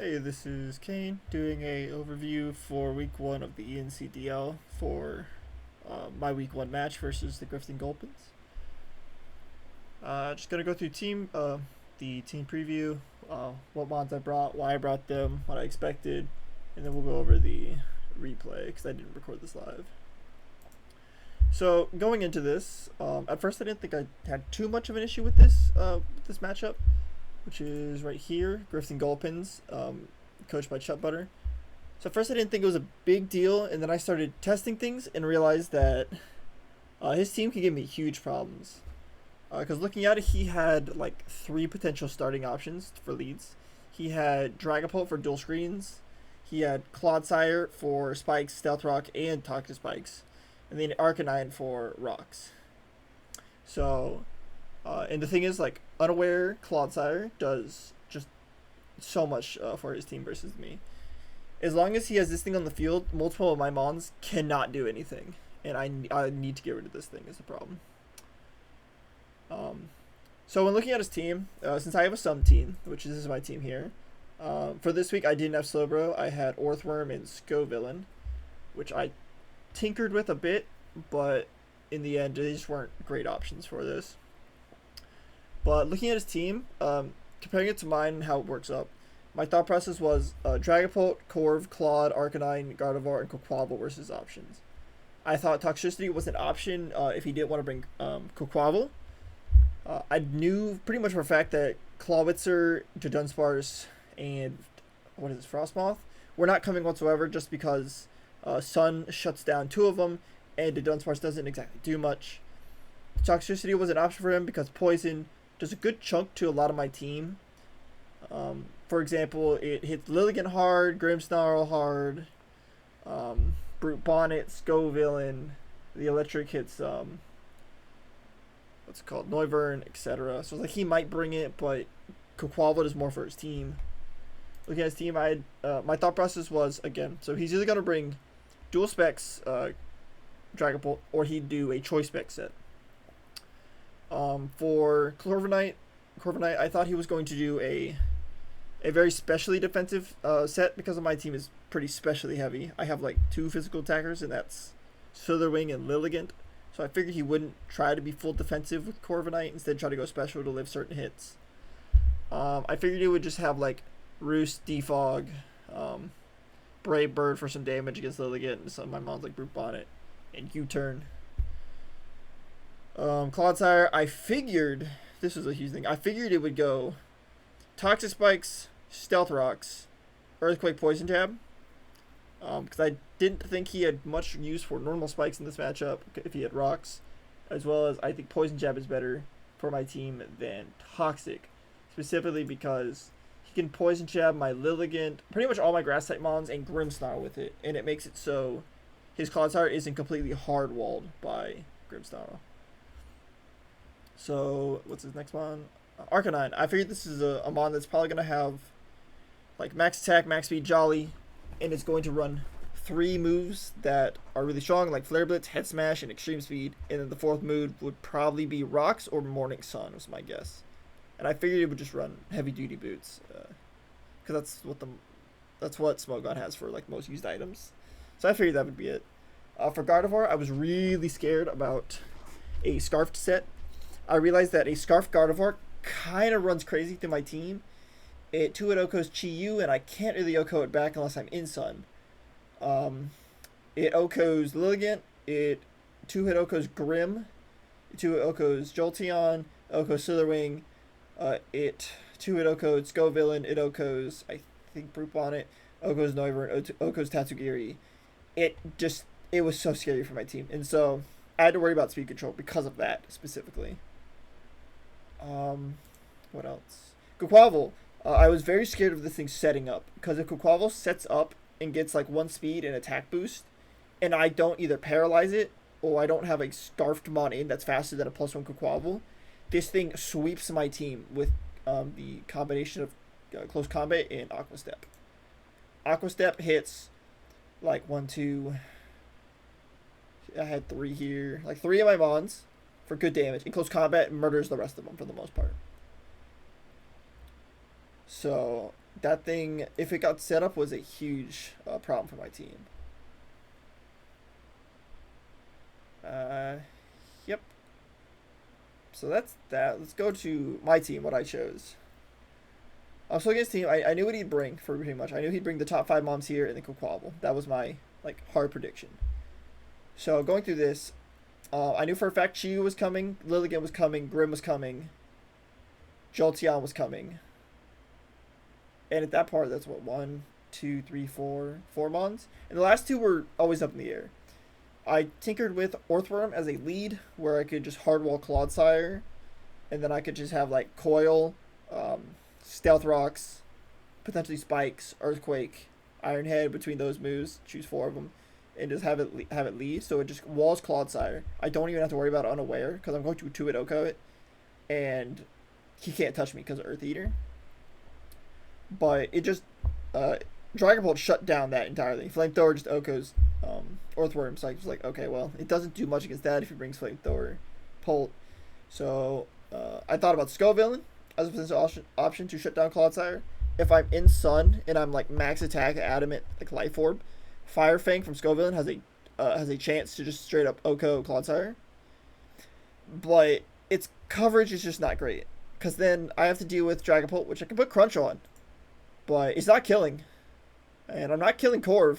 Hey, this is Kane doing a overview for week one of the ENC DL for my week one match versus the Grifton Gulpins. Just gonna go through the team preview, what mods I brought, why I brought them, what I expected, and then we'll go over the replay because I didn't record this live. So going into this, at first I didn't think I had too much of an issue with this matchup, which is right here, Grifton Gulpins, coached by Chutbutter. So at first I didn't think it was a big deal, and then I started testing things and realized that his team can give me huge problems. Because looking at it, he had like 3 potential starting options for leads. He had Dragapult for dual screens. He had Clodsire for spikes, stealth rock, and toxic spikes. And then Arcanine for rocks. So, and the thing is, like, Unaware Clodsire does just so much for his team versus me. As long as he has this thing on the field, multiple of my mons cannot do anything. And I need to get rid of this thing is the problem. So when looking at his team, since I have a Sum team, which is my team here, for this week I didn't have Slowbro. I had Orthworm and Scovillain, which I tinkered with a bit, but in the end they just weren't great options for this. But looking at his team, comparing it to mine and how it works up, my thought process was Dragapult, Corv, Claude, Arcanine, Gardevoir, and Quaquaval were his options. I thought Toxicity was an option if he didn't want to bring Quaquaval. I knew pretty much for a fact that Clawitzer, Dunsparce, and Frostmoth were not coming whatsoever just because Sun shuts down 2 of them and Dunsparce doesn't exactly do much. Toxicity was an option for him because Poison does a good chunk to a lot of my team. For example, it hits Lilligant hard, Grimmsnarl hard, Brute Bonnet, Scovillain, the electric hits what's it called, Noivern, etc. So like he might bring it, but Quaquaval is more for his team. Looking at his team, I had my thought process was again, so he's either gonna bring dual specs Dragapult or he'd do a choice spec set. For Corviknight, I thought he was going to do a very specially defensive set because of my team is pretty specially heavy. I have like 2 physical attackers, and that's Slitherwing and Lilligant. So I figured he wouldn't try to be full defensive with Corviknight, instead try to go special to live certain hits. I figured he would just have like Roost, Defog, Brave Bird for some damage against Lilligant, and some of my mons like Brute Bonnet and U-Turn. Clodsire, I figured this was a huge thing. I figured it would go Toxic Spikes, Stealth Rocks, Earthquake, Poison Jab. Because I didn't think he had much use for normal spikes in this matchup if he had rocks, as well as I think Poison Jab is better for my team than Toxic, specifically because he can Poison Jab my Lilligant, pretty much all my grass type mons, and Grimmsnarl with it, and it makes it so his Clodsire isn't completely hard walled by Grimmsnarl. So what's his next mon? Arcanine. I figured this is a mon that's probably gonna have like max attack, max speed, Jolly, and it's going to run 3 moves that are really strong, like Flare Blitz, Head Smash, and Extreme Speed. And then the 4th move would probably be Rocks or Morning Sun, was my guess. And I figured it would just run Heavy Duty Boots, because that's what Smogon has for like most used items. So I figured that would be it. For Gardevoir, I was really scared about a Scarfed set. I realized that a Scarf Gardevoir kind of runs crazy through my team. It 2-hit OHKOs Chi-Yu, and I can't really OHKO it back unless I'm in Sun. It OHKOs Lilligant, it 2-hit OHKOs Grimm, 2-hit OHKOs Jolteon, OHKOs Slitherwing, it 2-hit OHKOs Scovillain, it OHKOs, I think, Brute Bonnet, OHKOs Noivern, OHKOs Tatsugiri. It was so scary for my team, and so I had to worry about speed control because of that, specifically. What else? Quaquaval. I was very scared of this thing setting up, because if Quaquaval sets up and gets like 1 speed and attack boost, and I don't either paralyze it or I don't have a Scarfed mon in that's faster than a +1 Quaquaval, this thing sweeps my team with the combination of Close Combat and Aqua Step. Aqua Step hits like 1, 2. I had 3 here, like 3 of my mons for good damage. In Close Combat, murders the rest of them for the most part. So that thing, if it got set up, was a huge problem for my team. Yep. So that's that. Let's go to my team, what I chose. So against team, I knew what he'd bring for pretty much. I knew he'd bring the top 5 moms here and the Quaquaval. That was my hard prediction. So going through this, I knew for a fact Chi was coming, Lilligant was coming, Grim was coming, Jolteon was coming. And at that part, that's what, 1, 2, 3, 4 mons? And the last 2 were always up in the air. I tinkered with Orthworm as a lead, where I could just hardwall Clodsire, and then I could just have like Coil, Stealth Rocks, potentially Spikes, Earthquake, Iron Head between those moves, choose 4 of them, and just have it lead, so it just walls Clodsire. I don't even have to worry about Unaware, because I'm going to 2-hit Oko it, and he can't touch me because of Earth Eater. But it just, Dragon shut down that entirely. Flamethrower just Oko's Earthworm, so I was like, okay, well, it doesn't do much against that if he brings Flamethrower Pult. So I thought about Scovillain as a potential option to shut down Clodsire. If I'm in Sun and I'm like max attack, adamant, like Life Orb, Fire Fang from Scovillain has a chance to just straight up Oko Clodsire. But its coverage is just not great, because then I have to deal with Dragapult, which I can put Crunch on, but it's not killing. And I'm not killing Corv.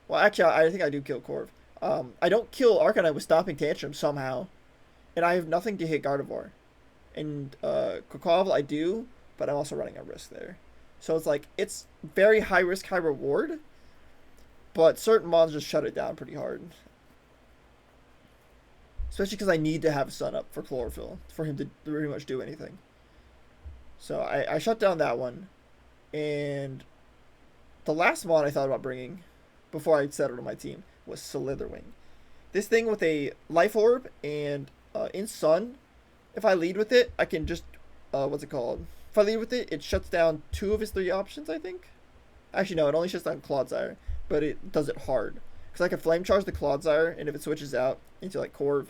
Well, actually, I think I do kill Corv. I don't kill Arcanine with Stomping Tantrum somehow. And I have nothing to hit Gardevoir. And Quaquaval I do, but I'm also running a risk there. So it's like, it's very high risk, high reward. But certain mons just shut it down pretty hard. Especially because I need to have Sun up for Chlorophyll for him to pretty much do anything. So I shut down that one. And the last mon I thought about bringing before I settled on my team was Slitherwing. This thing with a Life Orb and in Sun, if I lead with it, I can just, what's it called? If I lead with it, it shuts down 2 of his 3 options, I think. Actually, no, it only shuts down Clodsire, but it does it hard. Because I can Flame Charge the Clodsire, and if it switches out into like Corv,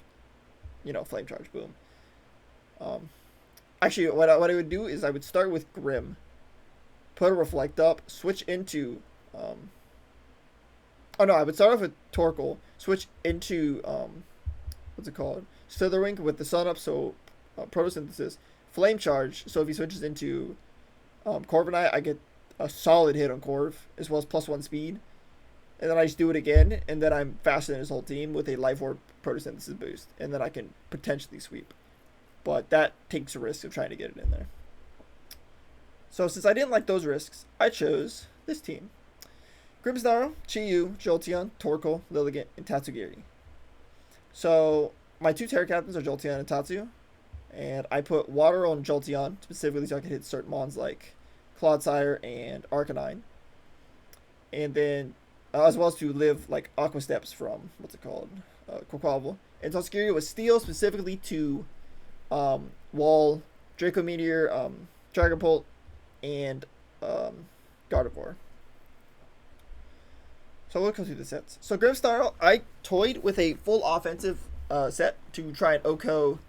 Flame Charge, boom. Actually, what I would do is I would start with Grim, put a Reflect up, switch into, I would start off with Torkoal, switch into, what's it called? Slitherwing with the Sun up, so Photosynthesis, Flame Charge, so if he switches into Corviknight, I get a solid hit on Corv, as well as +1 speed. And then I just do it again, and then I'm faster than his whole team with a Life Orb Photosynthesis boost, and then I can potentially sweep. But that takes a risk of trying to get it in there. So since I didn't like those risks, I chose this team. Grimmsnarl, Chi-Yu, Jolteon, Torkoal, Lilligant, and Tatsugiri. So my 2 Terra Captains are Jolteon and Tatsu. And I put Water on Jolteon, specifically so I could hit certain mons like Clodsire and Arcanine. And then, as well as to live like Aqua Steps from, what's it called? Quaquaval. And Tatsugiri was Steel, specifically to wall Draco Meteor, Dragapult, and Gardevoir. So we'll go through the sets. So Grimmsnarl, I toyed with a full offensive set to try and Oko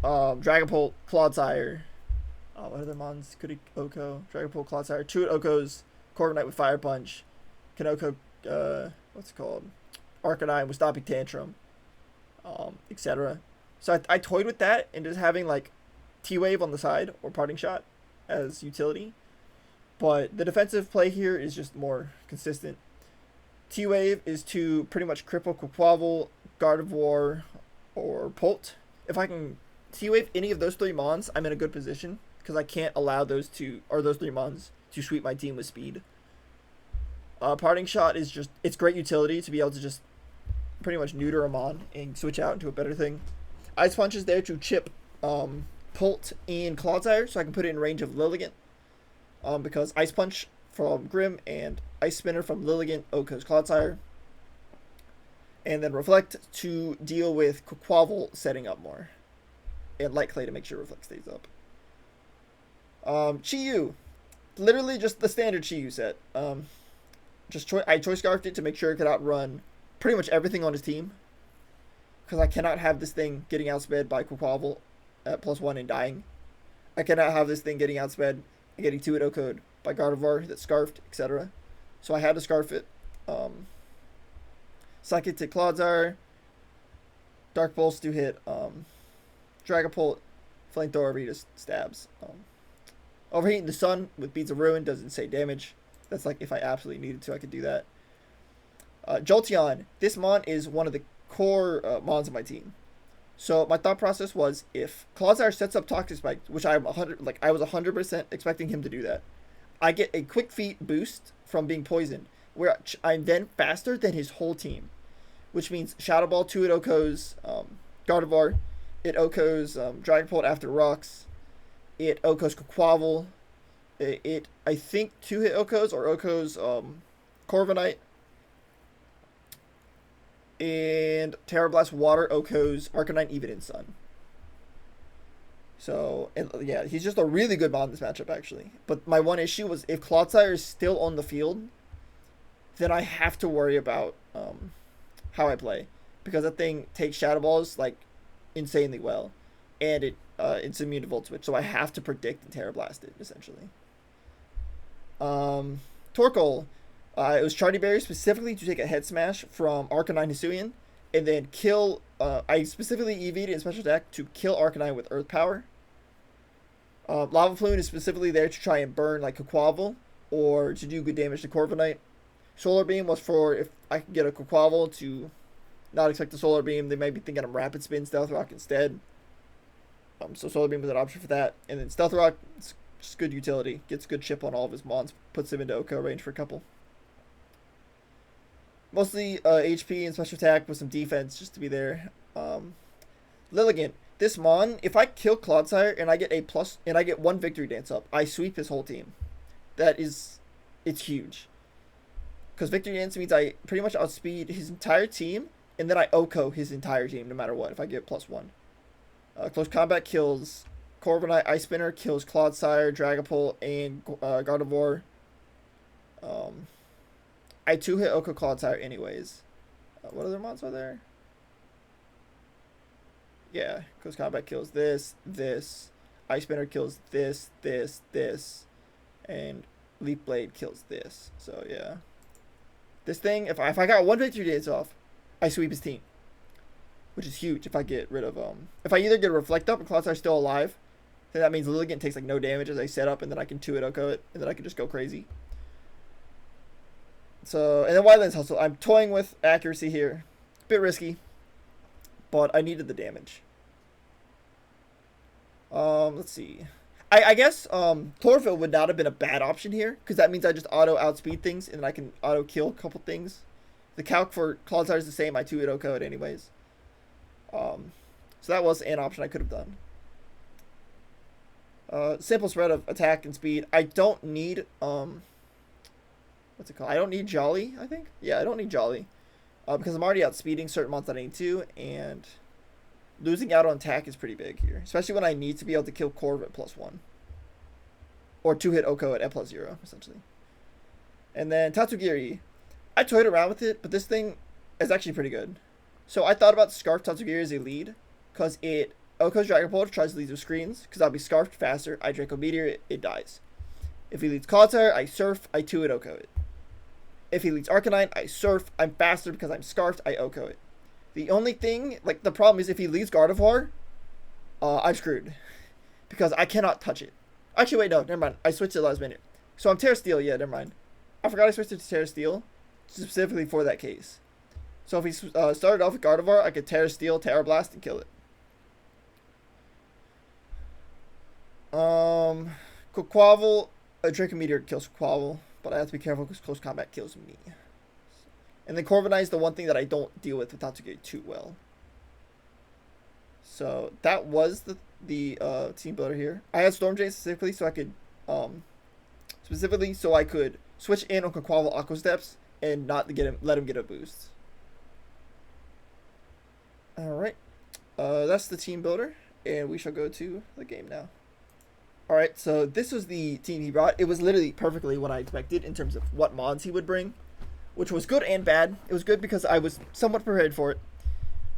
Dragapult, Clodsire. What other mons could he Oko? Dragapult, Clodsire. 2 Okos, Corviknight with Fire Punch. Can Oko, what's it called? Arcanine with Stomping Tantrum, etc. So I toyed with that and just having like T-Wave on the side or Parting Shot as utility. But the defensive play here is just more consistent. T-Wave is to pretty much cripple Quaquaval, Gardevoir, or Pult. If I can T-Wave any of those 3 mons, I'm in a good position, because I can't allow those 3 mons to sweep my team with speed. Parting Shot is just, it's great utility to be able to just pretty much neuter a mon and switch out into a better thing. Ice Punch is there to chip Pult and Clodsire, so I can put it in range of Lilligant. Because Ice Punch from Grim and Ice Spinner from Lilligant Oko's Clodsire. And then Reflect to deal with Quaquaval setting up more. And Light Clay to make sure Reflect stays up. Chi-Yu. Literally just the standard Chi-Yu set. I choice scarfed it to make sure it could outrun pretty much everything on his team. Because I cannot have this thing getting outsped by Quaquaval at +1 and dying. I cannot have this thing getting outsped and getting 2-hit OHKO'd by Gardevoir that's scarfed, etc. So I had to scarf it. Psychic to Clodsire. Dark Pulse to hit Dragapult. Flamethrower just stabs. Overheating the Sun with Beads of Ruin does insane damage. That's like if I absolutely needed to, I could do that. Jolteon. This Mon is one of the core Mons of my team. So my thought process was, if Clodsire sets up Toxic Spike, which I was 100% expecting him to do that, I get a quick feet boost from being poisoned, where I'm then faster than his whole team, which means Shadow Ball 2-hit OHKOs Gardevoir, it OHKOs Dragapult after rocks, it OHKOs Quaquaval, it I think 2-hit OHKOs or OHKOs Corviknight, and Terra Blast Water OHKOs Arcanine Even in Sun. So, and yeah, he's just a really good Mon in this matchup, actually. But my one issue was, if Clodsire is still on the field, then I have to worry about how I play. Because that thing takes Shadow Balls, like, insanely well. And it's immune to Volt Switch, so I have to predict and Terra Blast it, essentially. Torkoal. It was Chardy Berry specifically to take a Head Smash from Arcanine Hisuian, and then kill. I specifically EV'd in special attack to kill Arcanine with Earth Power. Lava Plume is specifically there to try and burn like Quaquaval, or to do good damage to Corviknight. Solar Beam was for if I could get a Quaquaval to not expect the Solar Beam. They might be thinking I'm Rapid Spin Stealth Rock instead. So Solar Beam was an option for that, and then Stealth Rock is just good utility. Gets good chip on all of his Mons, puts him into OHKO range for a couple. Mostly HP and special attack with some defense just to be there. Lilligant. This Mon, if I kill Clodsire and I get a plus and I get one Victory Dance up, I sweep his whole team. It's huge. Because Victory Dance means I pretty much outspeed his entire team, and then I OHKO his entire team no matter what if I get +1. Close Combat kills Corviknight. Ice Spinner kills Clodsire, Dragapult, and Gardevoir. I 2-hit OHKO Clodsire anyways. What other Mons are there? Yeah, Close Combat kills this. Ice Spinner kills this. And Leaf Blade kills this. So, yeah. This thing, if I got one Victory Dance off, I sweep his team. Which is huge if I get rid of, if I either get a Reflect up and Clodsire's still alive, then that means Lilligant takes, like, no damage as I set up, and then I can 2-hit OHKO it, and then I can just go crazy. So, and then Wildlands Hustle. I'm toying with accuracy here. Bit risky, but I needed the damage. Let's see. I guess Chlorophyll would not have been a bad option here, because that means I just auto outspeed things, and I can auto kill a couple things. The calc for Clodsire is the same. I 2-hit OHKO it anyways. So that was an option I could have done. Simple spread of attack and speed. I don't need what's it called? I don't need Jolly, I think. Yeah, I don't need Jolly. Because I'm already outspeeding certain monsters that I need to, and losing out on attack is pretty big here. Especially when I need to be able to kill Corv at +1. Or 2-hit OHKO at +0, essentially. And then Tatsugiri. I toyed around with it, but this thing is actually pretty good. So I thought about Scarf Tatsugiri as a lead, because it OHKOs Dragapult, tries to lead with screens, because I'll be Scarfed faster. I Draco Meteor, it dies. If he leads Clodsire, I Surf, I 2-hit OHKO it. If he leads Arcanine, I Surf. I'm faster because I'm Scarfed. I OHKO it. The only thing, like, the problem is if he leads Gardevoir, I'm screwed. Because I cannot touch it. Actually, wait, no, never mind. I switched it last minute. So I'm Terra Steel, yeah, never mind. I forgot I switched it to Terra Steel, specifically for that case. So if he started off with Gardevoir, I could Terra Steel, Terra Blast, and kill it. Quaquaval, a Draco Meteor kills Quaquaval. But I have to be careful because Close Combat kills me. And then Corviknight is the one thing that I don't deal with Tatsugiri too well. So that was the team builder here. I had Storm Jade specifically so I could switch in on Quaquaval Aqua Steps and not let him get a boost. Alright. That's the team builder, and we shall go to the game now. Alright, so this was the team he brought. It was literally perfectly what I expected in terms of what mods he would bring, which was good and bad. It was good because I was somewhat prepared for it,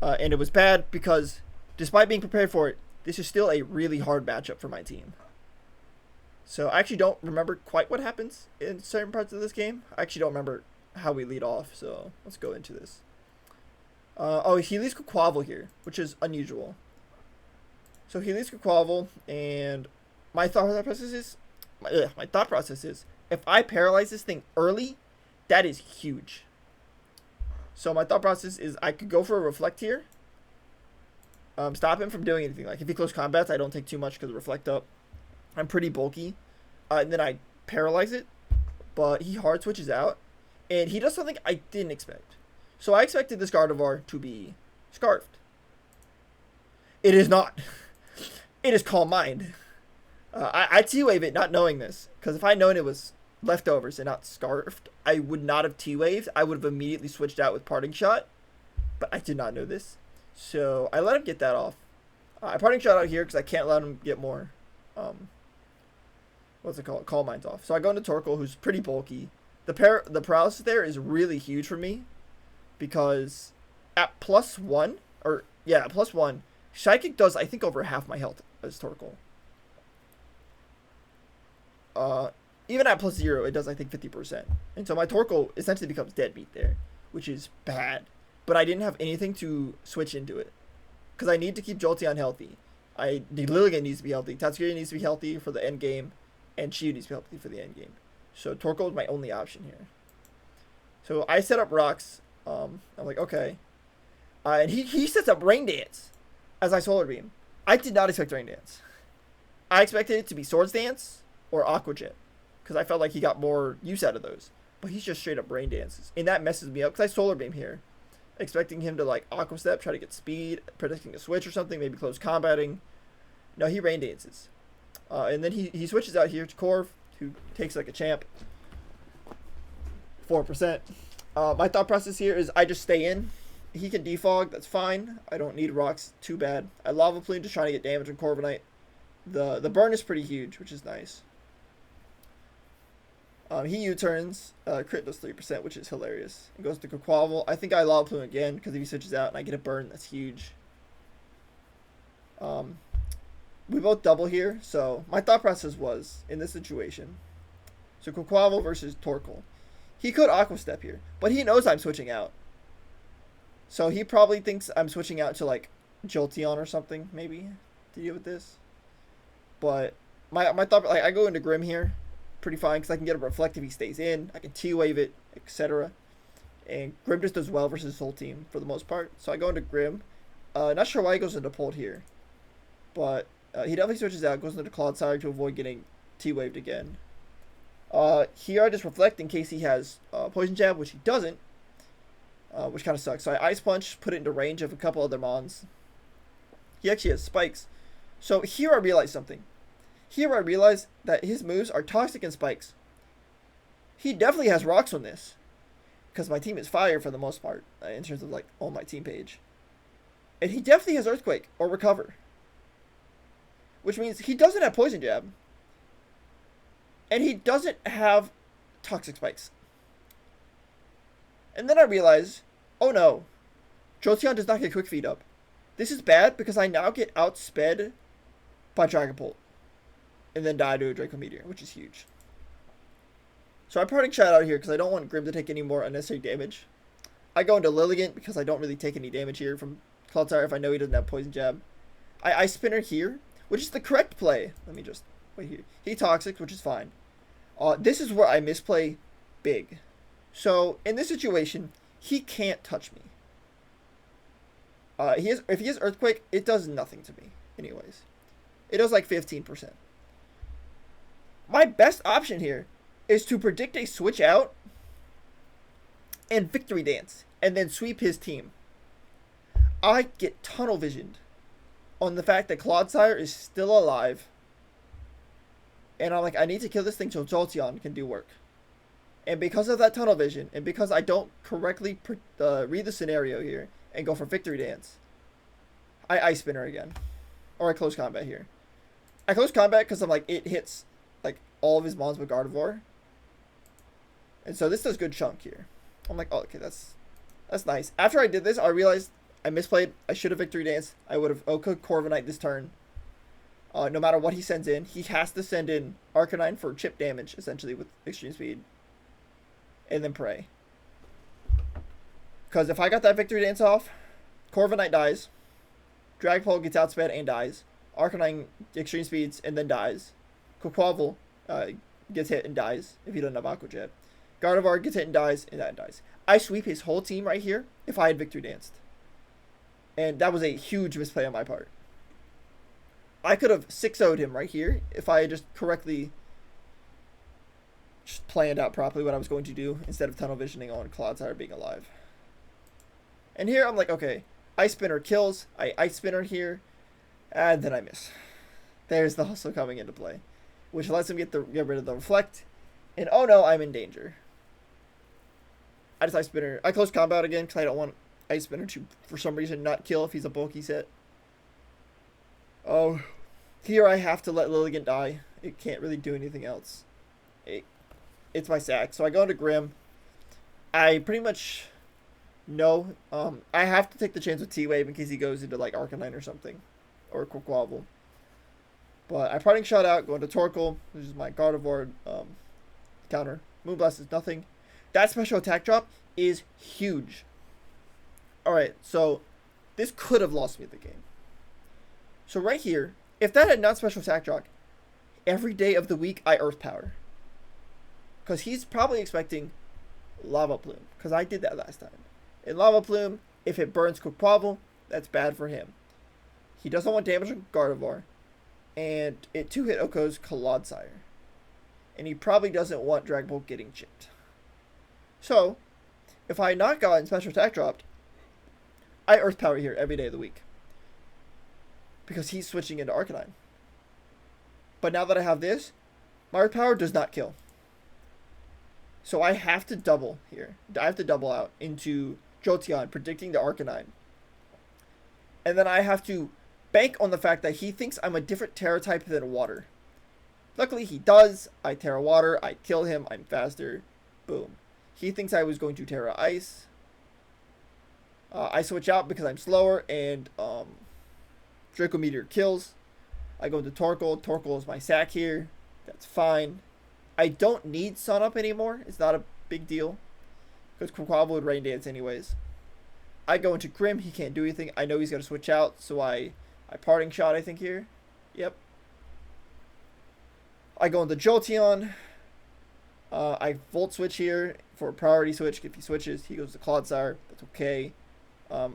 and it was bad because, despite being prepared for it, this is still a really hard matchup for my team. So I actually don't remember quite what happens in certain parts of this game. I actually don't remember how we lead off, so let's go into this. Oh, he leads Quavel here, which is unusual. So he leads Quavel, and my thought process is, if I paralyze this thing early, that is huge. So my thought process is I could go for a Reflect here. Stop him from doing anything. Like if he close combats, I don't take too much because Reflect up. I'm pretty bulky. And then I paralyze it, but he hard switches out, and he does something I didn't expect. So I expected this Gardevoir to be Scarfed. It is not. It is Calm Mind. I T-Wave it not knowing this, because if I known it was Leftovers and not Scarfed, I would not have T-Waved. I would have immediately switched out with Parting Shot, but I did not know this. So I let him get that off. I Parting Shot out here because I can't let him get more, what's it called? Calm Minds off. So I go into Torkoal, who's pretty bulky. The paralysis there is really huge for me, because at +1, +1, Psychic does, I think, over half my health as Torkoal. Even at +0, it does, I think, 50%. And so my Torkoal essentially becomes dead meat there, which is bad. But I didn't have anything to switch into it, because I need to keep Jolteon healthy. Lilligant needs to be healthy. Tatsugiri needs to be healthy for the end game, and Chiyu needs to be healthy for the end game. So Torkoal is my only option here. So I set up rocks. I'm like, okay. And he sets up Rain Dance as I Solar Beam. I did not expect Rain Dance. I expected it to be Swords Dance or Aqua Jet, because I felt like he got more use out of those. But he's just straight up Rain Dances. And that messes me up, because I Solar Beam here, expecting him to like Aqua Step, try to get speed, predicting a switch or something, maybe close combating. No, he Rain Dances. And then he switches out here to Corv, who takes like a champ. 4%. My thought process here is I just stay in. He can defog, that's fine. I don't need rocks too bad. I Lava Plume just trying to get damage on Corviknight. The burn is pretty huge, which is nice. He U-turns, crit does 3%, which is hilarious. It goes to Quavel. I think I Lava Plume again, because if he switches out and I get a burn, that's huge. We both double here, so my thought process was, in this situation, so Quavel versus Torkoal. He could Aqua Step here, but he knows I'm switching out. So he probably thinks I'm switching out to like Jolteon or something, maybe, to deal with this. But my thought, like, I go into Grim here, pretty fine, because I can get a Reflect if he stays in. I can T-Wave it, etc. And Grim just does well versus his whole team for the most part. So I go into Grim. Not sure why he goes into Pult here, but he definitely switches out, goes into Clodsire to avoid getting T-Waved again. Here I just Reflect in case he has Poison Jab, which he doesn't, which kind of sucks. So I Ice Punch, put it into range of a couple other Mons. He actually has Spikes. So here I realize something. Here I realize that his moves are Toxic and Spikes. He definitely has Rocks on this, because my team is Fire for the most part, in terms of like on my team page. And he definitely has Earthquake or Recover, which means he doesn't have Poison Jab. And he doesn't have Toxic Spikes. And then I realize, oh no, Jolteon does not get Quick Feed up. This is bad because I now get outsped by Dragapult. And then die to a Draco Meteor, which is huge. So I'm Parting Shot out here because I don't want Grim to take any more unnecessary damage. I go into Lilligant because I don't really take any damage here from Clodsire if I know he doesn't have Poison Jab. I Ice Spinner here, which is the correct play. Let me just wait here. He Toxic, which is fine. This is where I misplay big. So in this situation, he can't touch me. If he has Earthquake, it does nothing to me. Anyways, it does like 15%. My best option here is to predict a switch out and Victory Dance, and then sweep his team. I get tunnel visioned on the fact that Clodsire is still alive. And I'm like, I need to kill this thing so Jolteon can do work. And because of that tunnel vision, and because I don't correctly read the scenario here and go for Victory Dance, I Ice Spinner again. Or I Close Combat here. I Close Combat because I'm like, it hits like all of his mons with Gardevoir. And so this does good chunk here. I'm like, oh, okay, that's nice. After I did this, I realized I misplayed. I should have Victory Dance. I would have Oka Corviknight this turn. No matter what he sends in, he has to send in Arcanine for chip damage, essentially, with extreme speed. And then Prey. Because if I got that Victory Dance off, Corviknight dies. Dragapult gets outsped and dies. Arcanine extreme speeds and then dies. Quaquaval gets hit and dies if he doesn't have Aqua Jet. Gardevoir gets hit and dies, and that dies. I sweep his whole team right here if I had Victory Danced. And that was a huge misplay on my part. I could have 6-0'd him right here if I had just correctly just planned out properly what I was going to do instead of tunnel visioning on Clodsire being alive. And here I'm like, okay, Ice Spinner kills. I Ice Spinner here, and then I miss. There's the hustle coming into play, which lets him get rid of the Reflect. And oh no, I'm in danger. I just Ice Spinner. I close combat again because I don't want Ice Spinner to, for some reason, not kill if he's a bulky set. Oh, here I have to let Lilligant die. It can't really do anything else. It's my sack. So I go into Grim. I pretty much know I have to take the chance with T-Wave in case he goes into like Arcanine or something. Or Quaquaval. But I Parting Shot out, go into Torkoal, which is my Gardevoir counter. Moonblast is nothing. That special attack drop is huge. Alright, so this could have lost me the game. So right here, if that had not special attack drop, every day of the week I Earth Power. Because he's probably expecting Lava Plume. Because I did that last time. In Lava Plume, if it burns Quaquaval, that's bad for him. He doesn't want damage on Gardevoir. And it 2-hit Oko's Clodsire. And he probably doesn't want Dragapult getting chipped. So, if I had not gotten special attack dropped, I Earth Power here every day of the week. Because he's switching into Arcanine. But now that I have this, my Earth Power does not kill. So I have to double here. I have to double out into Jolteon, predicting the Arcanine. And then I have to bank on the fact that he thinks I'm a different Terra type than Water. Luckily he does. I Terra Water, I kill him, I'm faster. Boom. He thinks I was going to Terra Ice. I switch out because I'm slower, and Draco Meteor kills. I go into Torkoal. Torkoal is my sack here. That's fine. I don't need Sun Up anymore. It's not a big deal. Because Quaquaval would Rain Dance anyways. I go into Grim. He can't do anything. I know he's going to switch out, so I Parting Shot, I think, here. Yep. I go into Jolteon. I Volt Switch here for a priority switch. If he switches, he goes to Clodsire. That's okay.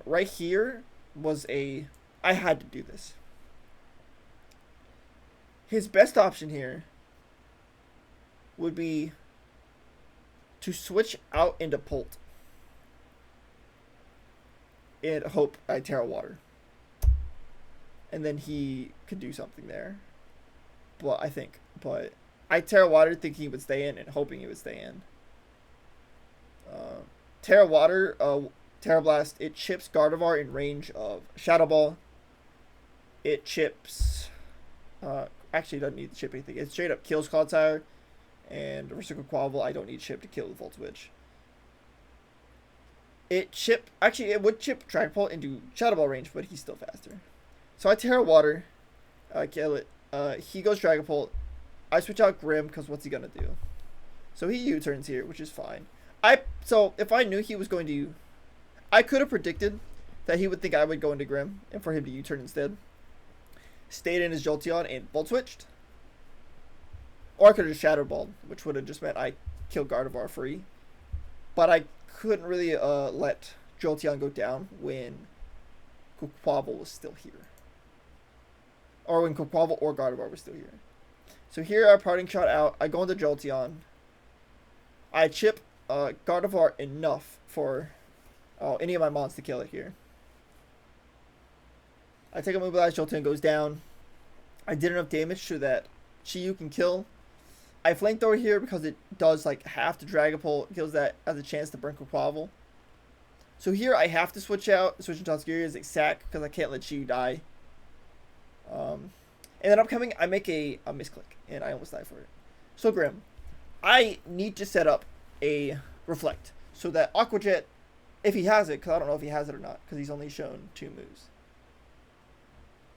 Right here was I had to do this. His best option here would be to switch out into Pult. And hope I Terra Water. And then he could do something there. But I Terra Water thinking he would stay in and hoping he would stay in. Terra Water, Terra Blast, it chips Gardevoir in range of Shadow Ball. It chips, actually doesn't need to chip anything. It straight up kills Clodsire. And Quaquaval, I don't need chip to kill the Volt Switch. It would chip Dragapult into Shadow Ball range, but he's still faster. So I Terra Water, kill it. He goes Dragapult. I switch out Grim, because what's he going to do? So he U-turns here, which is fine. So if I knew he was going to... I could have predicted that he would think I would go into Grim, and for him to U-turn instead. Stayed in his Jolteon and Volt Switched. Or I could have just Shadow Balled, which would have just meant I killed Gardevoir free. But I couldn't really let Jolteon go down when Quaquaval was still here. Or when Quaquaval or Gardevoir was still here. So here I Parting Shot out. I go into Jolteon. I chip Gardevoir enough for any of my mons to kill it here. I take a Mobilized Jolteon, goes down. I did enough damage so that Chiyu can kill. I Flamethrower here because it does like half the Dragapult. Kills that as a chance to burn Quaquaval. So here I have to switch out. Switch into Oscuria as a sack because I can't let Chiyu die. And then upcoming, I make a misclick, and I almost die for it. So Grim, I need to set up a Reflect so that Aqua Jet, if he has it, because I don't know if he has it or not, because he's only shown 2 moves.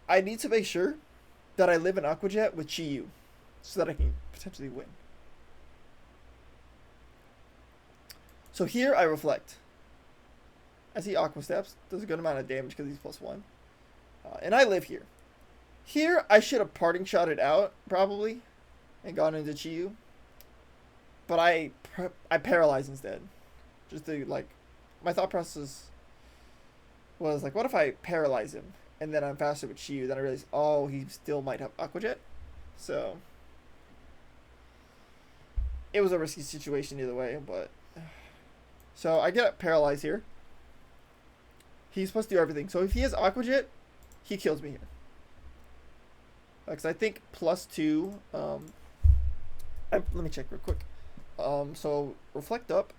I need to make sure that I live in Aquajet with Chi-Yu so that I can potentially win. So here I reflect. As he Aqua Steps, does a good amount of damage because he's +1. And I live here. Here I should have parting shotted out, probably, and gone into Chi-Yu. But I paralyze instead. Just to, like, my thought process was, like, what if I paralyze him? And then I'm faster with Chi-Yu. Then I realize, oh, he still might have Aquajet. So, it was a risky situation either way, but... So, I get paralyzed here. He's supposed to do everything. So, if he has Aquajet, he kills me here. Because I think +2... let me check real quick. So, reflect up.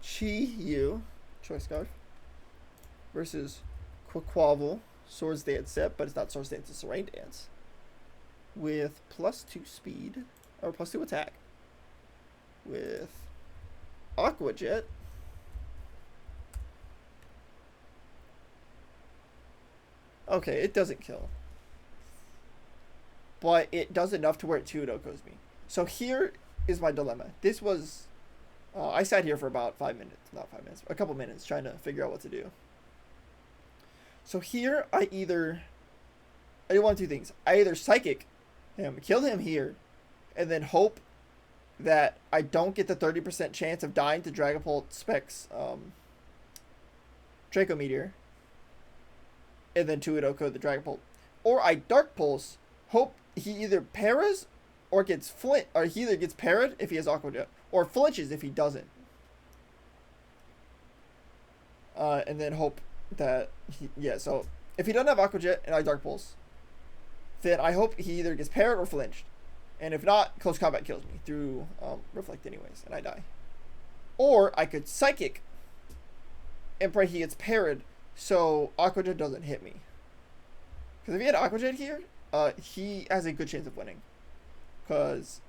Chi-Yu, Choice Scarf, versus Quaquavel, Swords Dance set, but it's not Swords Dance, it's a Rain Dance. With +2 speed, or +2 attack. With Aquajet. Okay, it doesn't kill. But it does enough to where it 2-Udokos me. So here is my dilemma. This was... I sat here for about 5 minutes. Not 5 minutes. A couple minutes trying to figure out what to do. So here I do one of two things. I either Psychic him, kill him here, and then hope that I don't get the 30% chance of dying to Dragapult Specs Draco Meteor, and then 2-Udoko the Dragapult. Or I Dark Pulse, hope he either paras or gets flint, or he either gets parried if he has Aquajet, or flinches if he doesn't. And then hope that so if he doesn't have Aquajet and I Dark Pulse, then I hope he either gets parried or flinched. And if not, Close Combat kills me through Reflect anyways, and I die. Or I could Psychic and pray he gets parried so Aquajet doesn't hit me. Because if he had Aquajet here, he has a good chance of winning. Because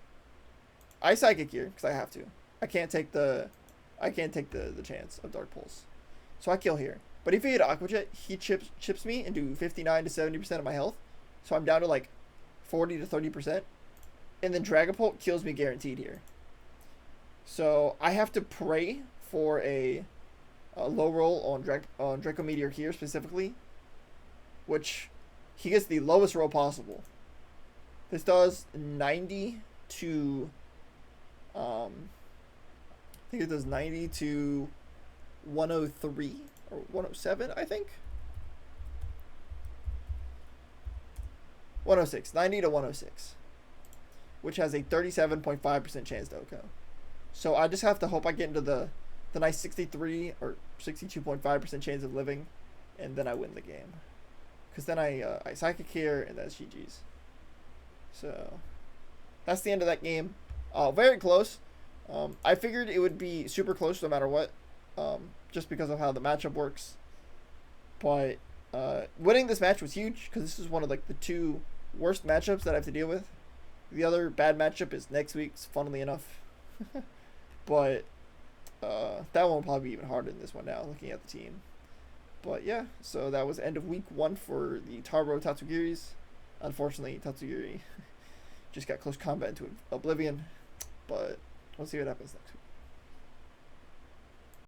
I Psychic here, because I have to. I can't take the chance of Dark Pulse. So I kill here. But if he had Aquajet, he chips me and do 59 to 70% of my health. So I'm down to like 40 to 30%. And then Dragapult kills me guaranteed here. So I have to pray for a low roll on Draco Meteor here specifically. Which he gets the lowest roll possible. This does 90 to... I think it does 90 to 103 or 107, I think. 106. 90 to 106. Which has a 37.5% chance to OHKO. So I just have to hope I get into the nice 63 or 62.5% chance of living, and then I win the game. Because then I Psychic here, and that's GG's. So that's the end of that game. Very close. I figured it would be super close no matter what, just because of how the matchup works. But winning this match was huge because this is one of like the two worst matchups that I have to deal with. The other bad matchup is next week's, funnily enough. But that one will probably be even harder than this one now, looking at the team. But yeah, so that was end of week 1 for the Taro Tatsugiris. Unfortunately, Tatsugiri just got Close Combat into Oblivion. But we'll see what happens next week.